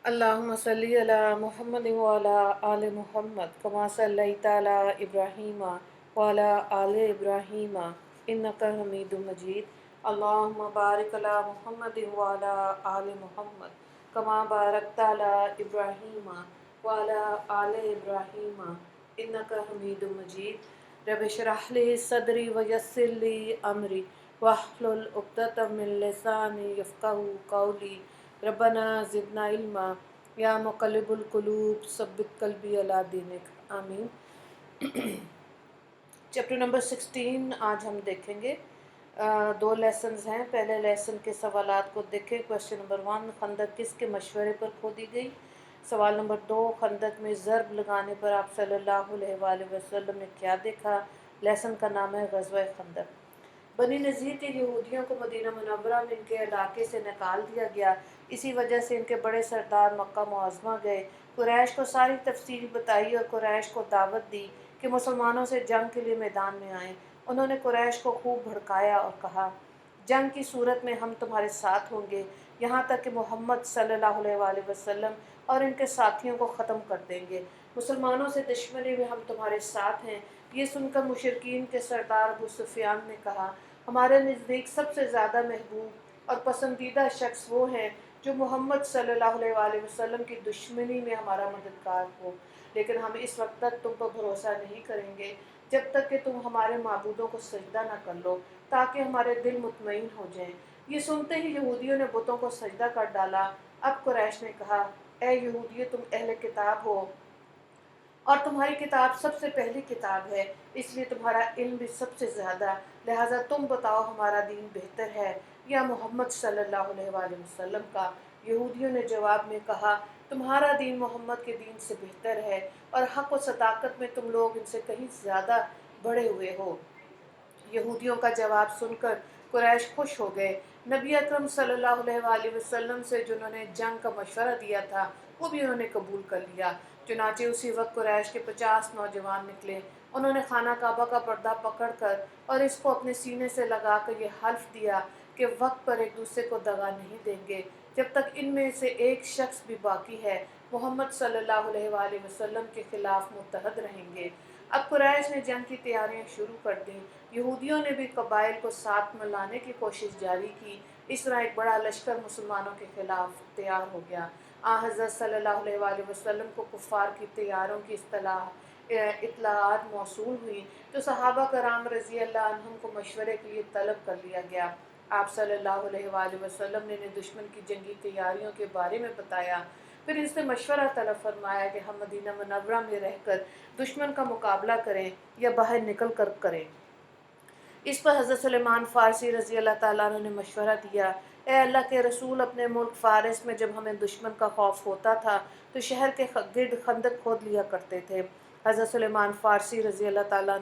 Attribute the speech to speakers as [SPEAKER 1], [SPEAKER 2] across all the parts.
[SPEAKER 1] अल्लाहुम्मा सल्ली अला मुहम्मद व अला आले मुहम्मद कमा सल्लैता अला इब्राहीम व अला आले इब्राहीम इन्नका हमीदुम मजीद। अल्लाहुम्मा बारिक अला मुहम्मद व अला आले मुहम्मद कमा बारकता अला इब्राहीम व अला आले इब्राहीम इन्नका हमीदुम मजीद। रब इश्रह ली सदरी व यस्सिर ली अमरी वहलुल उक़दतम मिन लिसानी यफ़क़हू क़ौली। रब्बना ज़िदना इल्मा या मुक़ल्लिबुल क़ुलूब सब्बित क़ल्बी अला दीनिक आमीन। चैप्टर नंबर 16 आज हम देखेंगे। दो लेसन्स हैं। पहले लेसन के सवालात को देखें। क्वेश्चन नंबर 1, खंदक किसके मशवरे पर खोदी गई। सवाल नंबर 2, खंदक में ज़रब लगाने पर आप सल्लल्लाहु अलैहि वसल्लम ने क्या देखा। लेसन का नाम है ग़ज़वा खंदक। बनी नज़ीर के यहूदियों को मदीना मुनव्वरा में इनके इलाके से निकाल दिया गया। इसी वजह से इनके बड़े सरदार मक्का मुअज़्ज़मा गए, कुरैश को सारी तफसील बताई और कुरैश को दावत दी कि मुसलमानों से जंग के लिए मैदान में आएँ। उन्होंने कुरैश को खूब भड़काया और कहा, जंग की सूरत में हम तुम्हारे साथ होंगे, यहाँ तक कि मोहम्मद सल्लल्लाहु अलैहि वसल्लम और इनके साथियों को ख़त्म कर देंगे। मुसलमानों से दुश्मनी में हम तुम्हारे साथ हैं। ये सुनकर मुशरिकीन के सरदार अबू सुफियान ने कहा, हमारे नज़दीक सबसे ज़्यादा महबूब और पसंदीदा शख्स वो हैं जो मोहम्मद सल्लल्लाहु अलैहि वसल्लम की दुश्मनी में हमारा मददगार हो। लेकिन हम इस वक्त तक तुम पर भरोसा नहीं करेंगे जब तक कि तुम हमारे माबूदों को सजदा न कर लो, ताकि हमारे दिल मुतमईन हो जाएं। ये सुनते ही यहूदियों ने बुतों को सजदा कर डाला। अब कुरैश ने कहा, ए यहूदियों, तुम अहले किताब हो और तुम्हारी किताब सबसे पहली किताब है, इसलिए तुम्हारा इल्म भी सबसे ज़्यादा। लिहाजा तुम बताओ, हमारा दीन बेहतर है या मोहम्मद सल्लल्लाहु अलैहि वसल्लम का। यहूदियों ने जवाब में कहा, तुम्हारा दीन मोहम्मद के दीन से बेहतर है और हक़ व सदाकत में तुम लोग इनसे कहीं ज़्यादा बढ़े हुए हो। यहूदियों का जवाब सुनकर कुरैश खुश हो गए। नबी अकरम सल्लल्लाहु अलैहि वसल्लम से जिन्होंने जंग का मशवरा दिया था वो भी उन्होंने कबूल कर लिया। चुनाचे उसी वक्त कुरैश के 50 नौजवान निकले। उन्होंने खाना काबा का पर्दा पकड़कर और इसको अपने सीने से लगाकर ये हल्फ दिया कि वक्त पर एक दूसरे को दगा नहीं देंगे जब तक इनमें से एक शख्स भी बाकी है मोहम्मद सल्लल्लाहु अलैहि वसल्लम के खिलाफ मुत्तहद रहेंगे। अब कुरैश ने जंग की तैयारियां शुरू कर दी। यहूदियों ने भी कबाइल को साथ में लाने की कोशिश जारी की। इस तरह एक बड़ा लश्कर मुसलमानों के खिलाफ तैयार हो गया। हज़रत सल्लल्लाहु अलैहि वसल्लम को कुफ़ार की तैयारों की इत्तलाआत मौसूल हुई तो सहाबा कराम रज़ी अल्लाह अन्हुम को मशवरे के लिए तलब कर लिया गया। आप सल्लल्लाहु अलैहि वसल्लम ने दुश्मन की जंगी तैयारियों के बारे में बताया। फिर इससे मशवरा तलब फरमाया कि हम मदीना मुनव्वरा में रहकर दुश्मन का मुकाबला करें या बाहर निकल कर करें। इस पर हज़रत सुलेमान फ़ारसी रज़ी अल्लाह ताला अन्हु ने मशवरा दिया, ए अल्लाह के रसूल, अपने मुल्क फ़ारिस में जब हमें दुश्मन का खौफ होता था तो शहर के गिर्द खंदक खोद लिया करते थे। हज़रत सुलेमान फ़ारसी रज़ी अल्लाह ताला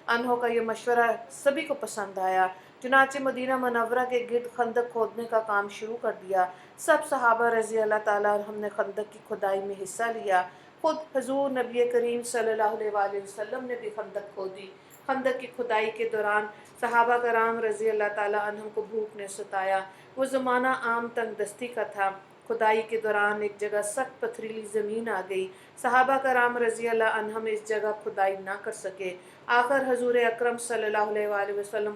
[SPEAKER 1] अन्हो का ये मशवरा सभी को पसंद आया। चुनाचे मदीना मुनव्वरा के गिर्द खंदक खोदने का काम शुरू कर दिया। सब सहाबा रज़ी अल्लाह ताला हमने खंदक की खुदाई में हिस्सा लिया। खुद हजूर नबी करीम सल्लल्लाहु अलैहि वसल्लम ने भी खंदक खोदी। खंदक की खुदाई के दौरान सहाबा कराम रज़ी अल्लाह ताला अन्हुम को भूख ने सताया। वो ज़माना आम तंगदस्ती का था। खुदाई के दौरान एक जगह सख्त पथरीली ज़मीन आ गई। सहाबा कराम रज़ी अल्लाह अन्हुम इस जगह खुदाई ना कर सके। आखिर हजूर अकरम सल्लल्लाहु अलैहि वसल्लम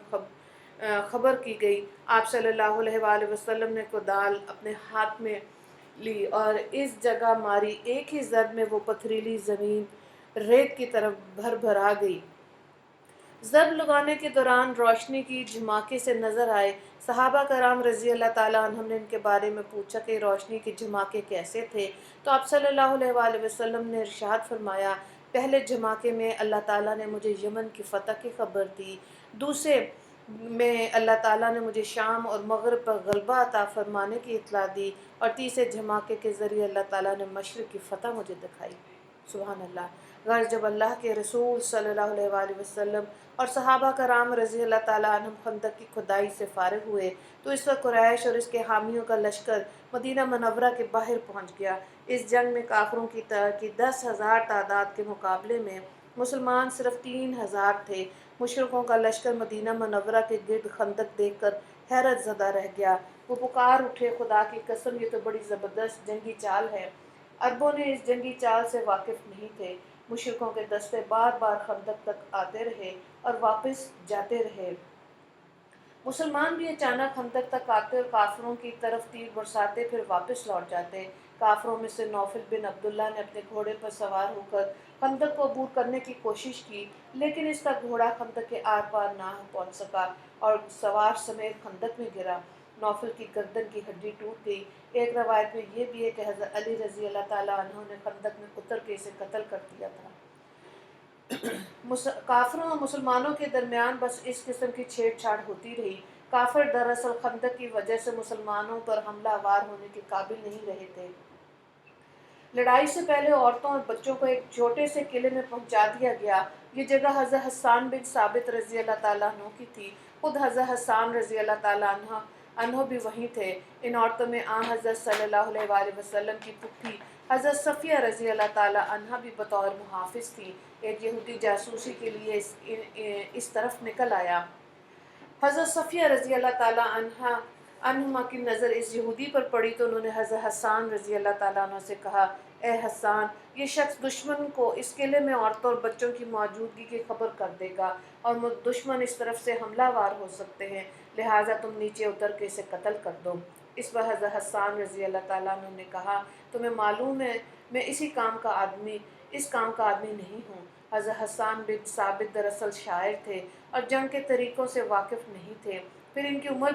[SPEAKER 1] खबर की गई। आप सल्लल्लाहु अलैहि वसल्लम ने कुदाल अपने हाथ में ली और इस जगह मारी। एक ही ज़रब में वो पथरीली ज़मीन रेत की तरफ भर भरा गई। ज़रब लगाने के दौरान रोशनी की झमाके से नज़र आए। सहाबा कराम रज़ी अल्लाह ताला अन्हुम ने इनके बारे में पूछा कि रोशनी के झमाके कैसे थे। तो आप सल्लल्लाहु अलैहि वसल्लम ने इरशाद फरमाया, पहले झमाके में अल्लाह ताला ने मुझे यमन की फ़तह की खबर दी, दूसरे में अल्लाह ताला ने मुझे शाम और मगरिब पर गलबा अता फरमाने की इत्तला दी और तीसरे झमाके के ज़रिए अल्लाह ताला ने मशरिक़ की फ़तह मुझे दिखाई। सुभान अल्लाह। गर जब अल्लाह के रसूल सल्लल्लाहु अलैहि वसल्लम और सहाबा कराम रज़ी अल्लाह ताला अन्हुम खंदक की खुदाई से फ़ारिग हुए तो इस वक्त कुरैश और इसके हामियों का लश्कर मदीना मुनव्वरा के बाहर पहुंच गया। इस जंग में काफिरों की 10,000 तादाद के मुकाबले में मुसलमान सिर्फ 3,000 थे। मुशरिकों का लश्कर मदीना मुनव्वरा के गिर्द खंदक देखकर हैरत ज़दा रह गया। वो पुकार उठे, खुदा की कसम ये तो बड़ी ज़बरदस्त जंगी चाल है। अरबों ने इस जंगी चाल से वाकिफ़ नहीं थे। मुशरिकों के दस्ते बार बार खंदक तक आते रहे और वापस जाते रहे। मुसलमान भी अचानक खंदक तक आते और काफिरों की तरफ तीर बरसाते, फिर वापस लौट जाते। काफिरों में से नौफिल बिन अब्दुल्ला ने अपने घोड़े पर सवार होकर खंदक को अबूर करने की कोशिश की, लेकिन इसका घोड़ा खंदक के आर पार ना पहुंच सका और सवार समेत खंदक में गिरा। नौफिल की गर्दन की हड्डी टूट गई। एक रवायत में यह भी है कि हज़रत अली रजी अल्लाह ताला अन्हु ने खंदक में उतर के इसे कत्ल कर दिया था। काफिरों और मुसलमानों के दरमियान बस इस किस्म की छेड़छाड़ होती रही। काफिर दरअसल खंदक की वजह से मुसलमानों पर हमलावर होने के काबिल नहीं रहे थे। लड़ाई से पहले औरतों और बच्चों को एक छोटे से किले में पहुंचा दिया गया। ये जगह हज़रत हसन बिन साबित रजी अल्लाह ताला अन्हु की थी। खुद हज़रत हसन रजी अल्लाह ताला अन्हु भी वहीं थे। इन औरतों में हज़रत सल्लल्लाहु अलैहि वसल्लम की पुप्पी हज़रत सफ़िया रजी अल्लाह ताला अन्हा भी बतौर मुहाफिज थी। एक यहूदी जासूसी के लिए इस तरफ निकल आया। हज़रत सफ़िया रज़ी अल्लाह ताला अन्हा की नज़र इस यहूदी पर पड़ी तो उन्होंने हज़रत हसन रज़ी अल्लाह ताला अन्हु से कहा, ए हसन, ये शख्स दुश्मन को इस किले में औरतों और बच्चों की मौजूदगी की खबर कर देगा और दुश्मन इस तरफ से हमलावर हो सकते हैं, लिहाजा तुम नीचे उतर के इसे कत्ल कर दो। इस पर हज़रत हसन रज़ी अल्लाह ताला अन्हु ने कहा, तुम्हें मालूम है मैं इस काम का आदमी नहीं हूँ। हज़रत हसन बिन साबित दरअसल शायर थे और जंग के तरीक़ों से वाकिफ़ नहीं थे। फिर इनकी उम्र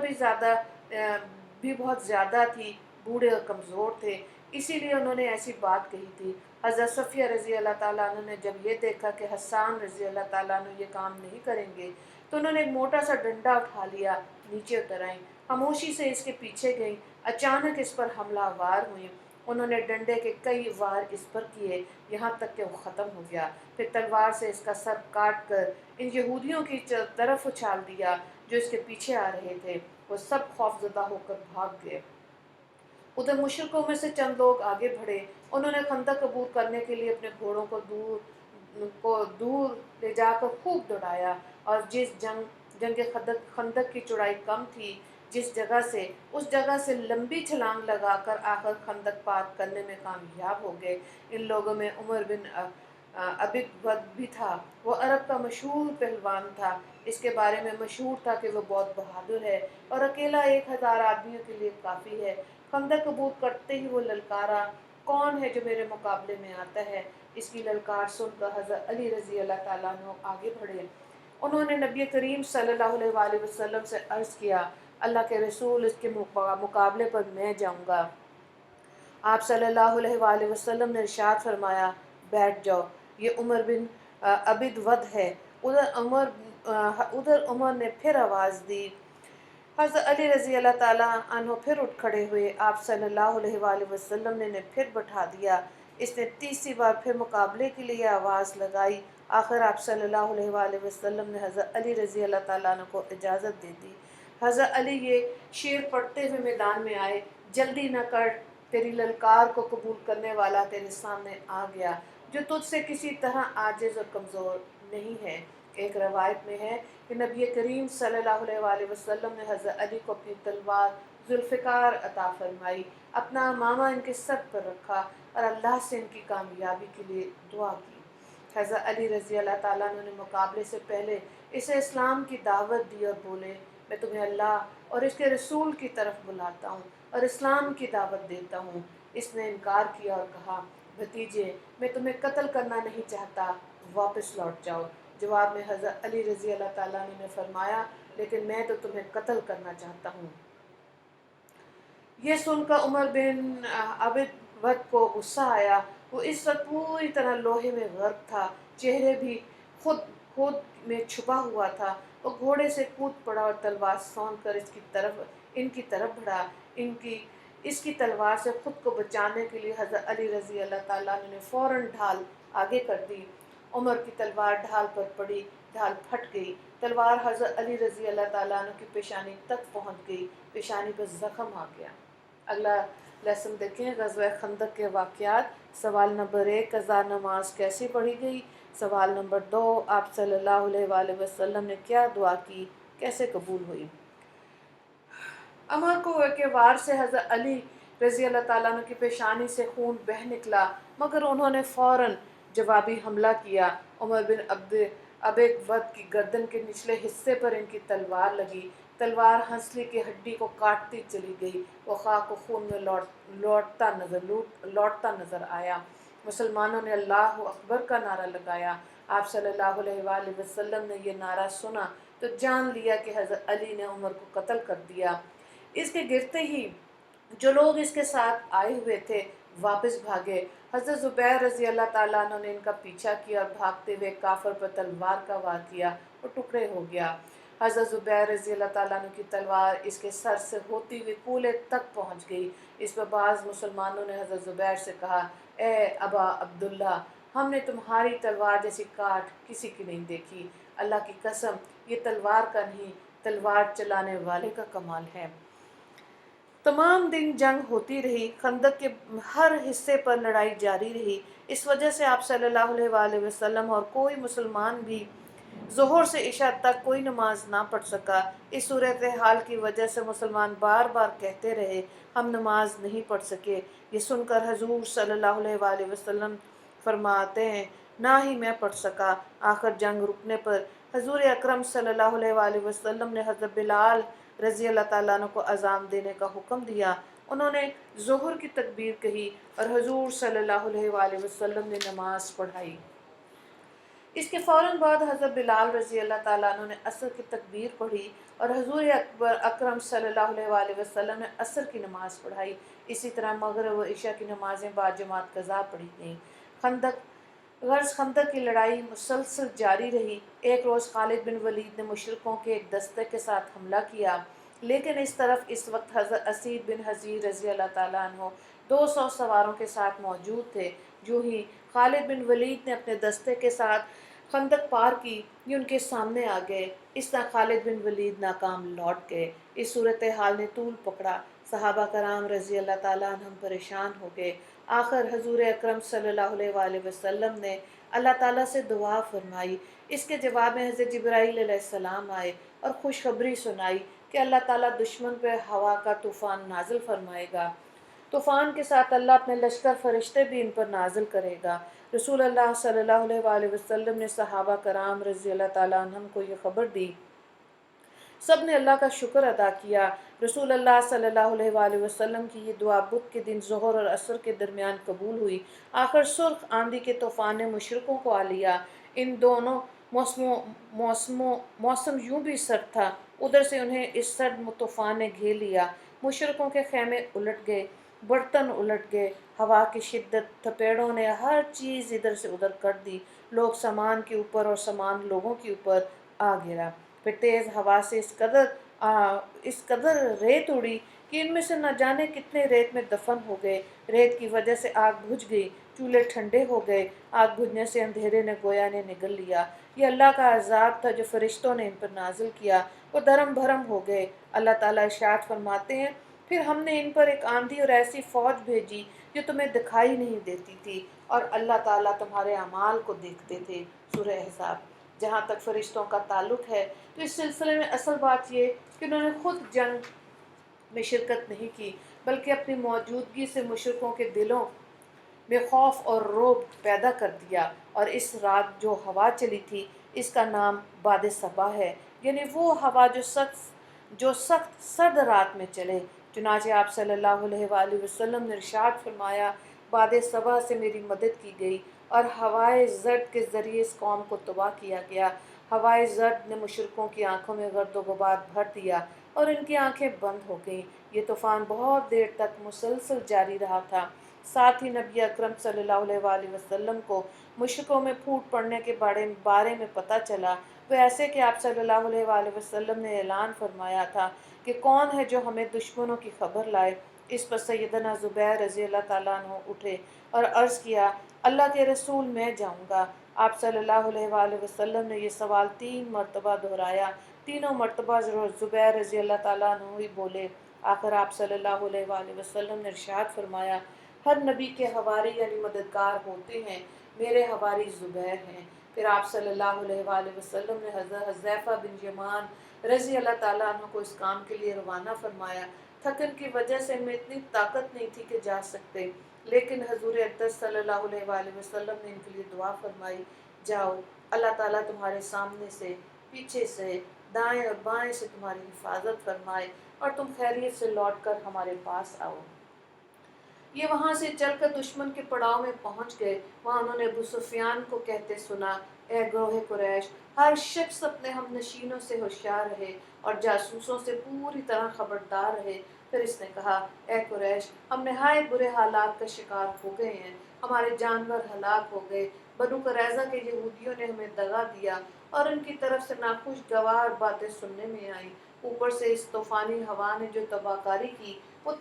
[SPEAKER 1] भी बहुत ज़्यादा थी, बूढ़े और कमज़ोर थे, इसीलिए उन्होंने ऐसी बात कही थी। हज़रत सफ़िया रज़ी अल्लाह ताला अन्हु ने जब ये देखा कि हसन रज़ी अल्लाह ताला अन्हु ये काम नहीं करेंगे, तो उन्होंने एक मोटा सा डंडा उठा लिया, नीचे उतर आईं, खामोशी से इसके पीछे गईं। अचानक इस पर हमलावर हुईं। उन्होंने डंडे के कई वार इस पर किए, यहाँ तक कि वो ख़त्म हो गया। फिर तलवार से इसका सर काट कर इन यहूदियों की तरफ उछाल दिया जो इसके पीछे आ रहे थे। वो सब खौफजदा होकर भाग गए। उधर मुशरिकों में से चंद लोग आगे बढ़े। उन्होंने खंदक अबूर करने के लिए अपने घोड़ों को दूर ले जाकर खूब दौड़ाया और जंग खंदक की चौड़ाई कम थी उस जगह से लंबी छलांग लगाकर आखिर खंदक पार करने में कामयाब हो गए। इन लोगों में उमर बिन अबिद भी था। वो अरब का मशहूर पहलवान था। इसके बारे में मशहूर था कि वो बहुत बहादुर है और अकेला 1000 आदमियों के लिए काफ़ी है। खंदक अबूर करते ही वो ललकारा, कौन है जो मेरे मुकाबले में आता है। इसकी ललकार सुनकर हज़रत अली रज़ी अल्लाह ताला अन्हु आगे बढ़े। उन्होंने नबी करीम सल्लल्लाहु अलैहि वसल्लम से अर्ज़ किया, अल्लाह के रसूल, इसके मुकाबले पर मैं जाऊँगा। आप सल्लल्लाहु अलैहि वसल्लम ने इरशाद फरमाया, बैठ जाओ, ये उमर बिन अबिद वद है। उधर उमर ने फिर आवाज़ दी। हज़रत अली रज़ी अल्लाह ताला अन्हु फिर उठ खड़े हुए। आप सल्लल्लाहु अलैहि वसल्लम ने इन्हें फिर बैठा दिया। इसने तीसरी बार फिर मुकाबले के लिए आवाज़ लगाई। आखिर आप सल्लल्लाहु अलैहि वसल्लम ने हज़रत अली रज़ी अल्लाह ताला अन्हु को इजाज़त दे दी। हज़रत अली ये शेर पढ़ते हुए मैदान में आए, जल्दी न कर, तेरी ललकार को कबूल करने वाला तेरे सामने आ गया, जो तुझसे किसी तरह आजिज़ और कमज़ोर नहीं है। एक रवायत में है कि नबी करीम सल्लल्लाहु अलैहि वसल्लम ने हज़रत अली को अपनी तलवार जुल्फ़िकार अता फरमाई, अपना मामा इनके सर पर रखा और अल्लाह से इनकी कामयाबी के लिए दुआ की। हज़रत अली रज़ी अल्लाह ताला अन्हु ने मुकाबले से पहले इसे इस्लाम की दावत दी और बोले, मैं तुम्हें अल्लाह और इसके रसूल की तरफ बुलाता हूँ और इस्लाम की दावत देता हूँ। इसने इनकार किया और कहा, भतीजे, मैं तुम्हें कत्ल करना नहीं चाहता, वापस लौट जाओ। जवाब में हज़रत अली रज़ी अल्लाह ताला अन्हु ने फरमाया, लेकिन मैं तो तुम्हें कत्ल करना चाहता हूँ। ये सुनकर उमर बिन अबिद वद को गुस्सा आया। वो इस वक्त पूरी तरह लोहे में गर्क था, चेहरे भी खुद में छुपा हुआ था। वो घोड़े से कूद पड़ा और तलवार सौंध कर इनकी तरफ बढ़ा। इसकी तलवार से खुद को बचाने के लिए हज़रत अली रज़ी अल्लाह ताला अन्हु ने फ़ौरन ढाल आगे कर दी। उमर की तलवार ढाल पर पड़ी, ढाल फट गई। तलवार हज़रत अली रज़ी अल्लाह ताला अन्हु की पेशानी तक पहुंच गई, पेशानी पर ज़ख्म आ गया। अगला लेसन देखें, ग़ज़वा खंदक के वाक़यात। सवाल नंबर 1, क़ज़ा नमाज कैसे पढ़ी गई। सवाल नंबर 2, आप सल्लल्लाहु अलैहि वसल्लम ने क्या दुआ की, कैसे कबूल हुई। عمر کو کے وار سے حضرت علی رضی اللہ تعالیٰ عنہ کی پیشانی سے خون بہہ نکلا، مگر انہوں نے فوراً جوابی حملہ کیا۔ عمر بن عبد ود کی گردن کے نچلے حصے پر ان کی تلوار لگی، تلوار ہنسلی کی ہڈی کو کاٹتی چلی گئی، وہ خاک و خون میں لوٹتا نظر آیا۔ مسلمانوں نے اللہ اکبر کا نعرہ لگایا۔ آپ صلی اللہ علیہ وآلہ وسلم نے یہ نعرہ سنا تو جان لیا کہ حضرت علی نے عمر کو قتل کر دیا۔ اس کے گرتے ہی جو لوگ اس کے ساتھ آئے ہوئے تھے واپس بھاگے۔ حضرت زبیر رضی اللہ تعالیٰ عنہ نے ان کا پیچھا کیا اور بھاگتے ہوئے کافر پر تلوار کا وار کیا اور ٹکڑے ہو گیا۔ حضرت زبیر رضی اللہ تعالیٰ عنہ کی تلوار اس کے سر سے ہوتی ہوئی کولے تک پہنچ گئی۔ اس پر بعض مسلمانوں نے حضرت زبیر سے کہا، اے ابا عبداللہ، ہم نے تمہاری تلوار جیسی کاٹ کسی کی نہیں دیکھی، اللہ کی قسم یہ تلوار کا نہیں، تلوار چلانے والے کا کمال ہے۔ تمام دن جنگ ہوتی رہی، خندق کے ہر حصے پر لڑائی جاری رہی۔ اس وجہ سے آپ صلی اللہ علیہ وآلہ وسلم اور کوئی مسلمان بھی ظہر سے عشاء تک کوئی نماز نہ پڑھ سکا۔ اس صورتحال کی وجہ سے مسلمان بار بار کہتے رہے، ہم نماز نہیں پڑھ سکے۔ یہ سن کر حضور صلی اللہ علیہ وآلہ وسلم فرماتے ہیں، نہ ہی میں پڑھ سکا۔ آخر جنگ رکنے پر حضور اکرم صلی اللہ علیہ وآلہ وسلم نے حضرت بلال رضی اللہ تعالیٰ عنہ کو اذان دینے کا حکم دیا۔ انہوں نے ظہر کی تکبیر کہی اور حضور صلی اللہ علیہ وآلہ وسلم نے نماز پڑھائی۔ اس کے فوراً بعد حضرت بلال رضی اللہ تعالیٰ عنہ نے عصر کی تکبیر پڑھی اور حضور اکرم صلی اللہ علیہ وآلہ وسلم نے عصر کی نماز پڑھائی۔ اسی طرح مغرب و عشاء کی نمازیں باجماعت قضا پڑھی گئیں۔ خندق کی لڑائی مسلسل جاری رہی۔ ایک روز خالد بن ولید نے مشرکوں کے ایک دستے کے ساتھ حملہ کیا، لیکن اس طرف اس وقت حضرت اسید بن حضیر رضی اللہ تعالیٰ عنہ 200 سواروں کے ساتھ موجود تھے۔ جو ہی خالد بن ولید نے اپنے دستے کے ساتھ خندق پار کی، یہ ان کے سامنے آ گئے۔ اس طرح خالد بن ولید ناکام لوٹ گئے۔ اس صورتحال نے طول پکڑا، صحابہ کرام رضی اللہ تعالیٰ عنہم پریشان ہو گئے۔ آخر حضور اکرم صلی اللہ علیہ وآلہ وسلم نے اللہ تعالیٰ سے دعا فرمائی۔ اس کے جواب میں حضرت جبرائیل علیہ السلام آئے اور خوشخبری سنائی کہ اللہ تعالیٰ دشمن پہ ہوا کا طوفان نازل فرمائے گا۔ طوفان کے ساتھ اللہ اپنے لشکر فرشتے بھی ان پر نازل کرے گا۔ رسول اللہ صلی اللہ علیہ وآلہ وسلم نے صحابہ کرام رضی اللہ تعالیٰ عنہم کو یہ خبر دی۔ سب نے اللہ کا شکر ادا کیا۔ رسول اللہ صلی اللہ علیہ وآلہ وسلم کی یہ دعا بدھ کے دن ظہر اور عصر کے درمیان قبول ہوئی۔ آخر سرخ آندھی کے طوفان نے مشرکوں کو آ لیا۔ ان دونوں موسم یوں بھی سرد تھا، ادھر سے انہیں اس سرد طوفان نے گھیر لیا۔ مشرکوں کے خیمے الٹ گئے، برتن الٹ گئے، ہوا کی شدت تھپیڑوں نے ہر چیز ادھر سے ادھر کر دی۔ لوگ سامان کے اوپر اور سامان لوگوں کے اوپر آ گرا۔ پھر تیز ہوا سے اس قدر ریت اڑی کہ ان میں سے نہ جانے کتنے ریت میں دفن ہو گئے۔ ریت کی وجہ سے آگ بجھ گئی، چولہے ٹھنڈے ہو گئے۔ آگ بجھنے سے اندھیرے نے گویا نے نگل لیا۔ یہ اللہ کا عذاب تھا جو فرشتوں نے ان پر نازل کیا۔ وہ دھرم بھرم ہو گئے۔ اللہ تعالیٰ ارشاد فرماتے ہیں، پھر ہم نے ان پر ایک آندھی اور ایسی فوج بھیجی جو تمہیں دکھائی نہیں دیتی تھی، اور اللہ تعالیٰ تمہارے اعمال کو دیکھتے تھے۔ سورہ احزاب۔ جہاں تک فرشتوں کا تعلق ہے تو اس سلسلے میں اصل بات یہ کہ انہوں نے خود جنگ میں شرکت نہیں کی، بلکہ اپنی موجودگی سے مشرکوں کے دلوں میں خوف اور رعب پیدا کر دیا۔ اور اس رات جو ہوا چلی تھی اس کا نام باد صبا ہے، یعنی وہ ہوا جو سخت سرد رات میں چلے۔ چنانچہ آپ صلی اللہ علیہ وآلہ وسلم نے ارشاد فرمایا، باد صبا سے میری مدد کی گئی اور ہوائے زرد کے ذریعے اس قوم کو تباہ کیا گیا۔ ہوائے زرد نے مشرکوں کی آنکھوں میں گرد و غبار بھر دیا اور ان کی آنکھیں بند ہو گئیں۔ یہ طوفان بہت دیر تک مسلسل جاری رہا تھا۔ ساتھ ہی نبی اکرم صلی اللہ علیہ وآلہ وسلم کو مشرکوں میں پھوٹ پڑنے کے بارے میں پتہ چلا۔ وہ ایسے کہ آپ صلی اللہ علیہ وآلہ وسلم نے اعلان فرمایا تھا کہ کون ہے جو ہمیں دشمنوں کی خبر لائے۔ اس پر سیدنا زبیر رضی اللہ تعالیٰ عنہ اٹھے اور عرض کیا، اللہ کے رسول میں جاؤں گا۔ آپ صلی اللہ علیہ وآلہ وسلم نے یہ سوال 3 مرتبہ دہرایا۔ تینوں مرتبہ زبیر رضی اللہ تعالیٰ عنہ ہی بولے۔ آخر آپ صلی اللہ علیہ وآلہ وسلم نے ارشاد فرمایا، ہر نبی کے حواری یعنی مددگار ہوتے ہیں، میرے حواری زبیر ہیں۔ پھر آپ صلی اللہ علیہ وآلہ وسلم نے حضرت حذیفہ بن یمان رضی اللہ تعالیٰ عنہ کو اس کام کے لیے روانہ فرمایا۔ تھکن کی وجہ سے میں اتنی طاقت نہیں تھی کہ جا سکتے، لیکن حضور اقدس صلی اللہ علیہ وآلہ وسلم نے ان کے لیے دعا فرمائی، جاؤ، اللہ تعالیٰ تمہارے سامنے سے، پیچھے سے، دائیں اور بائیں سے تمہاری حفاظت فرمائے اور تم خیریت سے لوٹ کر ہمارے پاس آؤ۔ یہ وہاں سے چل کر دشمن کے پڑاؤ میں پہنچ گئے۔ وہاں انہوں نے ابو سفیان کو کہتے سنا، اے گروہ قریش، ہر شخص اپنے ہم نشینوں سے ہوشیار رہے اور جاسوسوں سے پوری طرح خبردار رہے۔ پھر اس نے کہا، اے قریش، ہم نہایت برے حالات کا شکار ہو گئے ہیں، ہمارے جانور ہلاک ہو گئے، بنو قریظہ کے یہودیوں نے ہمیں دغا دیا اور ان کی طرف سے ناخوشگوار باتیں سننے میں آئیں، اوپر سے اس طوفانی ہوا نے جو تباہ کاری کی وہ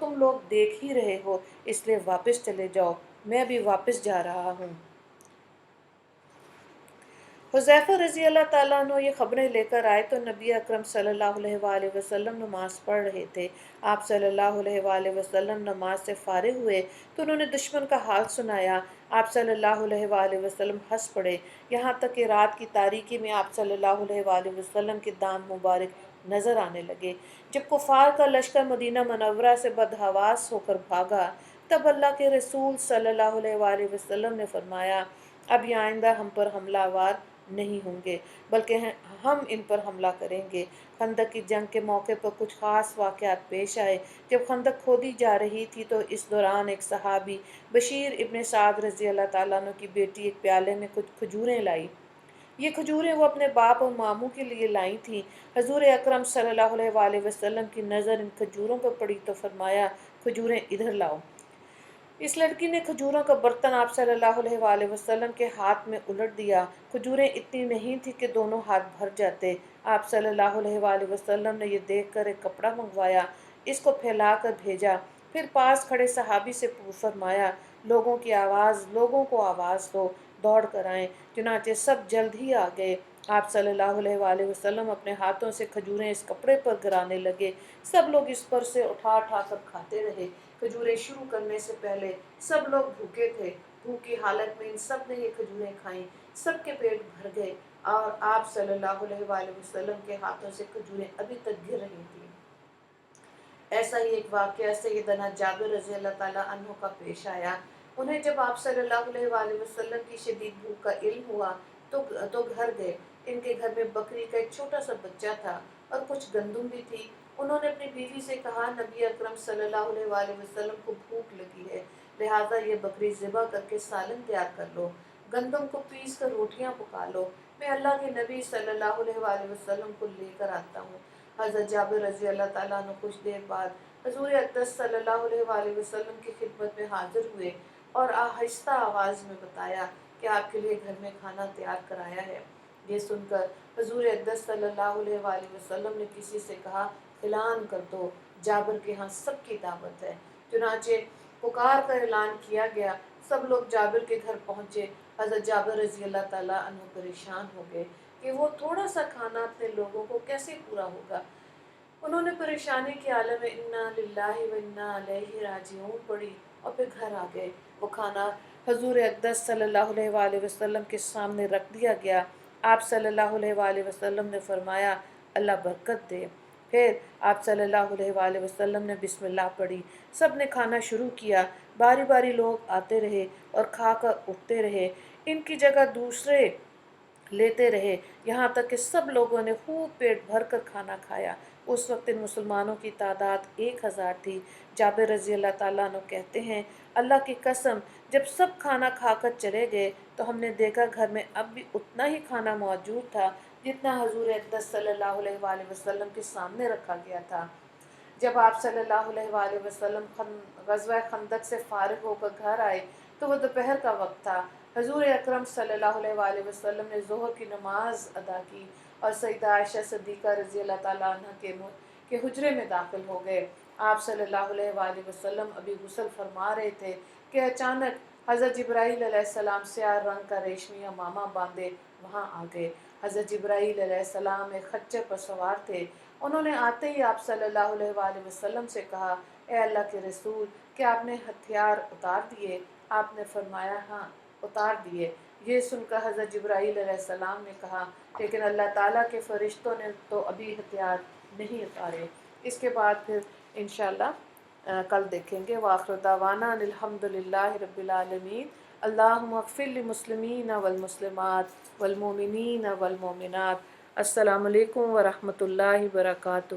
[SPEAKER 1] تم لوگ دیکھ ہی رہے ہو، اس لیے واپس چلے جاؤ، میں بھی واپس جا رہا ہوں۔ حذیفہ رضی اللہ تعالیٰ عنہ یہ خبریں لے کر آئے تو نبی اکرم صلی اللہ علیہ وآلہ وسلم نماز پڑھ رہے تھے۔ آپ صلی اللہ علیہ وآلہ وسلم نماز سے فارغ ہوئے تو انہوں نے دشمن کا حال سنایا۔ آپ صلی اللہ علیہ وآلہ وسلم ہنس پڑے، یہاں تک کہ رات کی تاریکی میں آپ صلی اللہ علیہ وآلہ وسلم کے دام مبارک نظر آنے لگے۔ جب کفار کا لشکر مدینہ منورہ سے بدحواس ہو کر بھاگا، تب اللہ کے رسول صلی اللہ علیہ وآلہ وسلم نے فرمایا، اب یہ آئندہ ہم پر حملہ آور نہیں ہوں گے، بلکہ ہم ان پر حملہ کریں گے۔ خندق کی جنگ کے موقع پر کچھ خاص واقعات پیش آئے۔ جب خندق کھودی جا رہی تھی تو اس دوران ایک صحابی بشیر ابن سعد رضی اللہ تعالیٰ عنہ کی بیٹی ایک پیالے میں کچھ کھجوریں لائی۔ یہ کھجوریں وہ اپنے باپ اور ماموں کے لیے لائی تھیں۔ حضور اکرم صلی اللہ علیہ وآلہ وسلم کی نظر ان کھجوروں پر پڑی تو فرمایا، کھجوریں ادھر لاؤ۔ اس لڑکی نے کھجوروں کا برتن آپ صلی اللہ علیہ وآلہ وسلم کے ہاتھ میں الٹ دیا۔ کھجوریں اتنی نہیں تھی کہ دونوں ہاتھ بھر جاتے۔ آپ صلی اللہ علیہ وآلہ وسلم نے یہ دیکھ کر ایک کپڑا منگوایا، اس کو پھیلا کر بھیجا، پھر پاس کھڑے صحابی سے فرمایا، لوگوں کو آواز دو، دوڑ کر آئیں۔ چنانچہ سب جلد ہی آ گئے۔ آپ صلی اللہ علیہ وآلہ وسلم اپنے ہاتھوں سے کھجوریں اس کپڑے پر گرانے لگے، سب لوگ اس پر سے اٹھا اٹھا کر کھاتے رہے۔ کھجوریں شروع کرنے سے پہلے سب لوگ بھوکے تھے، بھوک کی حالت میں ان سب نے یہ کھجوریں کھائیں، سب کے پیٹ بھر گئے اور آپ صلی اللہ علیہ وآلہ وسلم کے ہاتھوں سے کھجوریں ابھی تک گر رہی تھیں۔ ایسا ہی ایک واقعہ سیدنا جابر رضی اللہ تعالیٰ عنہ کا پیش آیا۔ انہیں جب آپ صلی اللہ علیہ وآلہ وسلم کی شدید بھوک کا علم ہوا تو گھر گئے۔ ان کے گھر میں بکری کا ایک چھوٹا سا بچہ تھا اور کچھ گندم بھی تھی۔ انہوں نے اپنی بیوی سے کہا، نبی اکرم صلی اللہ علیہ وآلہ وسلم کو بھوک لگی ہے، لہٰذا یہ بکری ذبح کر کے سالن تیار کر لو، گندم کو پیس کر روٹیاں پکا لو، میں اللہ کے نبی صلی اللہ علیہ وآلہ وسلم کو لے کر آتا ہوں۔ حضرت جابر رضی اللہ تعالیٰ عنہ کچھ دیر بعد حضور اقدس صلی اللہ علیہ وآلہ وسلم کی خدمت میں حاضر ہوئے اور آہستہ آواز میں بتایا کہ آپ کے لیے گھر میں کھانا تیار کرایا ہے۔ یہ سن کر حضور اقدس صلی اللہ علیہ وآلہ وسلم نے کسی سے کہا، اعلان کر دو، جابر کے ہاں سب کی دعوت ہے۔ چنانچہ پکار کا اعلان کیا گیا، سب لوگ جابر کے گھر پہنچے۔ حضرت جابر رضی اللہ تعالیٰ عنہ پریشان ہو گئے کہ وہ تھوڑا سا کھانا اپنے لوگوں کو کیسے پورا ہوگا۔ انہوں نے پریشانی کے عالم میں انا للہ و انا الیہ راجعون پڑھی اور پھر گھر آ گئے۔ وہ کھانا حضور اقدس صلی اللہ علیہ وآلہ وسلم کے سامنے رکھ دیا گیا۔ آپ صلی اللہ علیہ وآلہ وسلم نے فرمایا، اللہ برکت دے۔ پھر آپ صلی اللہ علیہ وآلہ وسلم نے بسم اللہ پڑھی، سب نے کھانا شروع کیا، باری باری لوگ آتے رہے اور کھا کر اٹھتے رہے، ان کی جگہ دوسرے لیتے رہے، یہاں تک کہ سب لوگوں نے خوب پیٹ بھر کر کھانا کھایا۔ اس وقت ان مسلمانوں کی تعداد 1000 تھی۔ جابر رضی اللہ تعالیٰ عنہ کہتے ہیں، اللہ کی قسم، جب سب کھانا کھا کر چلے گئے تو ہم نے دیکھا گھر میں اب بھی اتنا ہی کھانا موجود تھا جتنا حضور اقدس صلی اللہ علیہ وآلہ وسلم کے سامنے رکھا گیا تھا۔ جب آپ صلی اللہ علیہ وآلہ وسلم غزوہ خندق سے فارغ ہو کر گھر آئے تو وہ دوپہر کا وقت تھا۔ حضور اکرم صلی اللہ علیہ وآلہ وسلم نے ظہر کی نماز ادا کی اور سیدہ عائشہ صدیقہ رضی اللہ تعالیٰ عنہ کے حجرے میں داخل ہو گئے۔ آپ صلی اللہ علیہ وآلہ وسلم ابھی غسل فرما رہے تھے کہ اچانک حضرت جبرائیل علیہ السلام سیاہ رنگ کا ریشمی امامہ باندھے وہاں آ گئے۔ حضرت جبرائیل علیہ السلام ایک خچر پر سوار تھے۔ انہوں نے آتے ہی آپ صلی اللہ علیہ وآلہ وسلم سے کہا، اے اللہ کے رسول کیا آپ نے ہتھیار اتار دیے؟ آپ نے فرمایا ہاں اتار دیے۔ یہ سن کر حضرت جبرائیل علیہ السلام نے کہا لیکن اللہ تعالیٰ کے فرشتوں نے تو ابھی ہتھیار نہیں اتارے۔ اس کے بعد پھر انشاءاللہ کل دیکھیں گے۔ وآخر دعوانا ان الحمد للہ رب العالمین۔ اللہم اغفر للمسلمین والمسلمات والمؤمنین والمؤمنات۔ السلام علیکم ورحمۃ اللہ وبرکاتہ۔